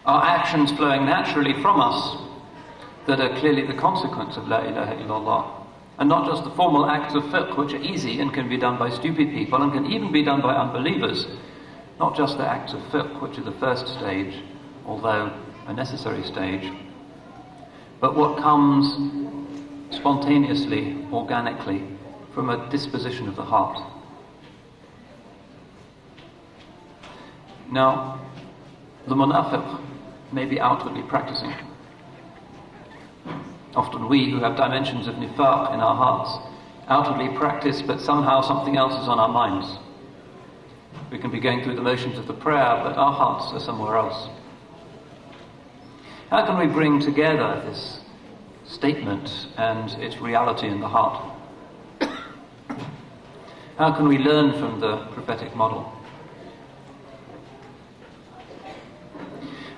are actions flowing naturally from us that are clearly the consequence of La ilaha illallah. And not just the formal acts of fiqh, which are easy and can be done by stupid people and can even be done by unbelievers. Not just the acts of fiqh, which are the first stage, although a necessary stage, but what comes spontaneously, organically, from a disposition of the heart. Now, the munafiq may be outwardly practicing. Often we who have dimensions of nifaq in our hearts outwardly practice, but somehow something else is on our minds. We can be going through the motions of the prayer, but our hearts are somewhere else. How can we bring together this statement and its reality in the heart? How can we learn from the prophetic model?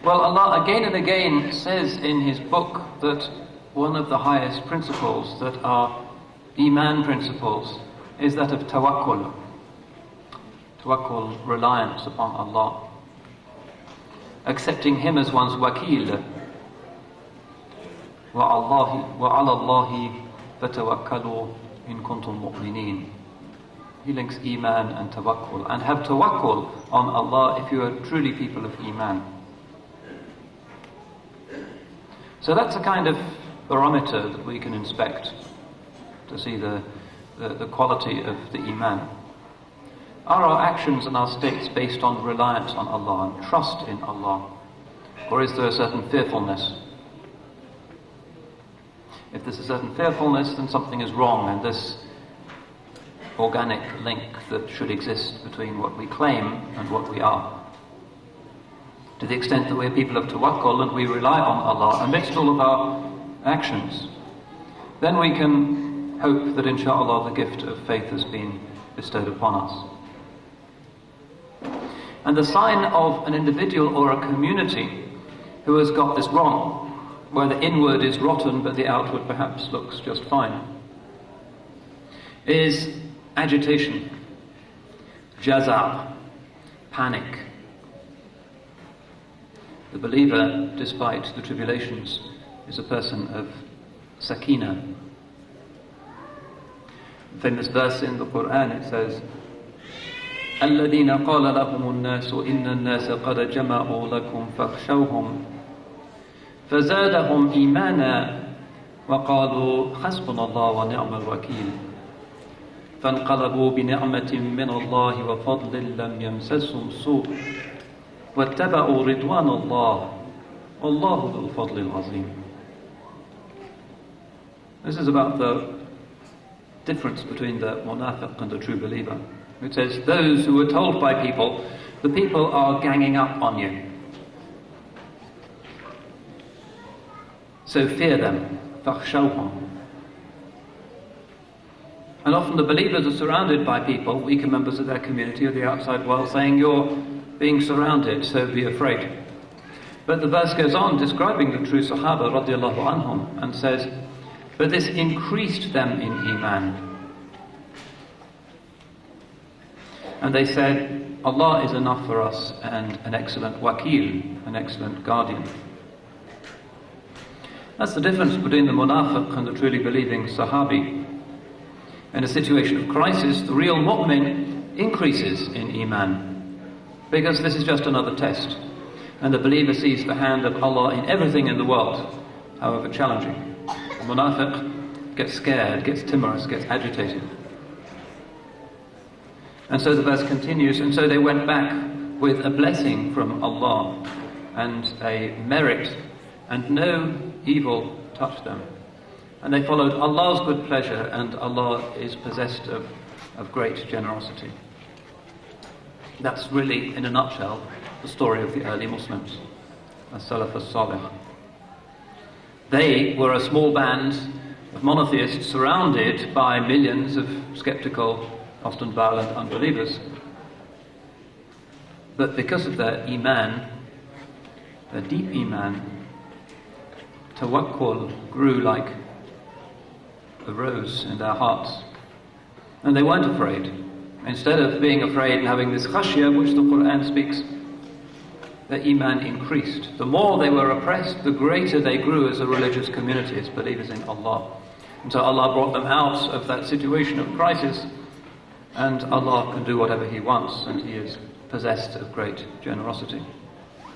Well, Allah again and again says in His book that one of the highest principles that are Iman principles is that of tawakkul. Tawakkul, reliance upon Allah. Accepting Him as one's wakil. وَعَلَى اللَّهِ فَتَوَكَّلُوا إِن كُنتُم مُؤْمِنِينَ. He links Iman and tawakkul. And have tawakkul on Allah if you are truly people of Iman. So that's a kind of barometer that we can inspect to see the quality of the Iman. Are our actions and our states based on reliance on Allah and trust in Allah? Or is there a certain fearfulness? If there's a certain fearfulness, then something is wrong, and this organic link that should exist between what we claim and what we are. To the extent that we're people of tawakkul and we rely on Allah amidst all of our actions, then we can hope that inshallah the gift of faith has been bestowed upon us. And the sign of an individual or a community who has got this wrong, where the inward is rotten but the outward perhaps looks just fine, is agitation, jaza', panic. The believer, despite the tribulations, is a person of sakina. The famous verse in the Quran, it says, الَّذِينَ قَالَ لَهُمُ النَّاسُ إِنَّ النَّاسَ قَدْ جَمَعُوا لَكُمْ فَاخْشَوْهُمْ فَزَادَهُمْ إِيمَانًا وَقَالُوا حَسْبُنَا اللَّهُ وَنِعْمَ الْوَكِيلُ فَانْقَلَبُوا بِنِعْمَةٍ مِّنَ اللَّهِ وَفَضْلٍ لَّمْ يَمْسَسْهُمْ سُوءٌ وَاتَّبَعُوا رِضْوَانَ اللَّهِ وَاللَّهُ ذُو الْفَضْلِ الْعَظِيمِ. This is about the difference between the munafiq and the true believer. It says, those who were told by people, the people are ganging up on you, so fear them. فَاخْشَوْهُمْ. And often the believers are surrounded by people, weaker members of their community or the outside world, saying, you're being surrounded, so be afraid. But the verse goes on describing the true Sahaba radiallahu anhum and says, but this increased them in Iman. And they said, Allah is enough for us and an excellent wakil, an excellent guardian. That's the difference between the munafiq and the truly believing Sahabi. In a situation of crisis, the real mu'min increases in Iman, because this is just another test. And the believer sees the hand of Allah in everything in the world, however challenging. The munafiq gets scared, gets timorous, gets agitated. And so the verse continues, and so they went back with a blessing from Allah and a merit, and no evil touched them. And they followed Allah's good pleasure, and Allah is possessed of great generosity. That's really, in a nutshell, the story of the early Muslims, as-Salaf as-Salih. They were a small band of monotheists surrounded by millions of skeptical, often violent unbelievers. But because of their Iman, their deep Iman, tawakkul grew like a rose in their hearts. And they weren't afraid. Instead of being afraid and having this khashya, which the Quran speaks, their iman increased. The more they were oppressed, the greater they grew as a religious community, as believers in Allah. And so Allah brought them out of that situation of crisis, and Allah can do whatever He wants, and He is possessed of great generosity.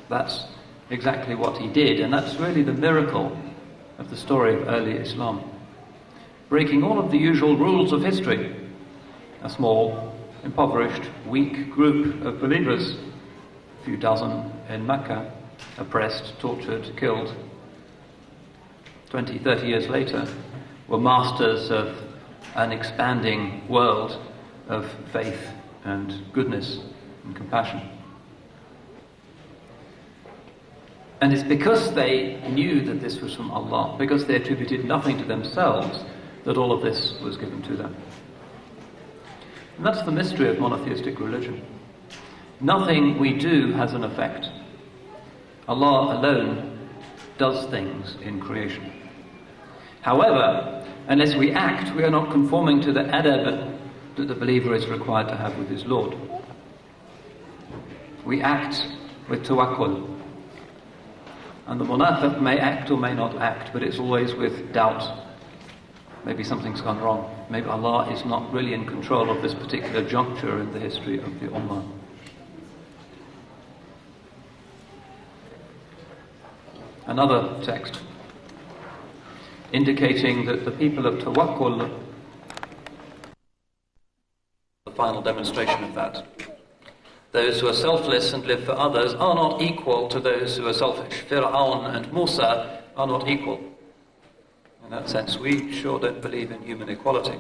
That's exactly what He did, and that's really the miracle of the story of early Islam. Breaking all of the usual rules of history. A small, impoverished, weak group of believers, a few dozen in Mecca, oppressed, tortured, killed. 20, 30 years later, were masters of an expanding world of faith and goodness and compassion. And it's because they knew that this was from Allah, because they attributed nothing to themselves, that all of this was given to them. And that's the mystery of monotheistic religion. Nothing we do has an effect. Allah alone does things in creation. However, unless we act, we are not conforming to the adab that the believer is required to have with his Lord. We act with tawakkul. And the munafiq may act or may not act, but it's always with doubt. Maybe something's gone wrong. Maybe Allah is not really in control of this particular juncture in the history of the Ummah. Another text indicating that the people of tawakkul, the final demonstration of that. Those who are selfless and live for others are not equal to those who are selfish. Fir'aun and Musa are not equal. In that sense, we sure don't believe in human equality.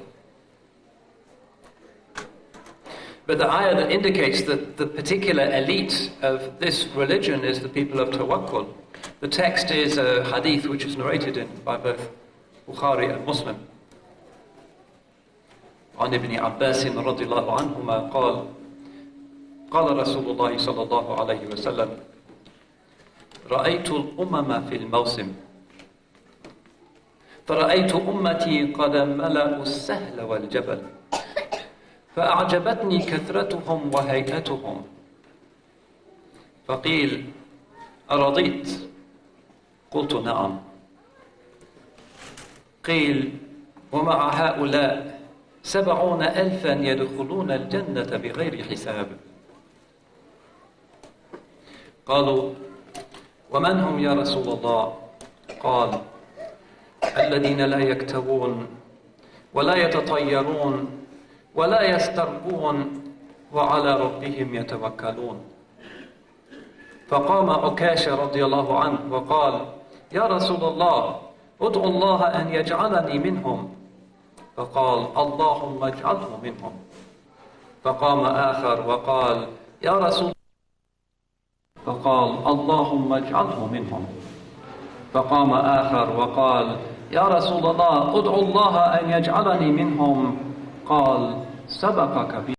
But the ayah that indicates that the particular elite of this religion is the people of tawakkul. The text is a hadith which is narrated by both Bukhari and Muslim. عن ابن عباس رضي الله عنهما قال قال رسول الله صلى الله عليه وسلم رأيت الأمم في الموسم فرأيت أمتي قد ملأوا السهل والجبل فأعجبتني كثرتهم وهيئتهم فقيل أرضيت قلت نعم قيل ومع هؤلاء 70,000 يدخلون الجنة بغير حساب قالوا ومن هم يا رسول الله قال الذين لا يكتوون ولا يتطيرون ولا يسترقون وعلى ربهم يتوكلون فقام عكاشة رضي الله عنه وقال يا رسول الله ادعو الله أن يجعلني منهم فقال اللهم اجعله منهم فقام آخر وقال يا رسول فقال اللهم اجعله منهم فقام آخر وقال يا رسول الله ادعو الله أن يجعلني منهم قال سبقك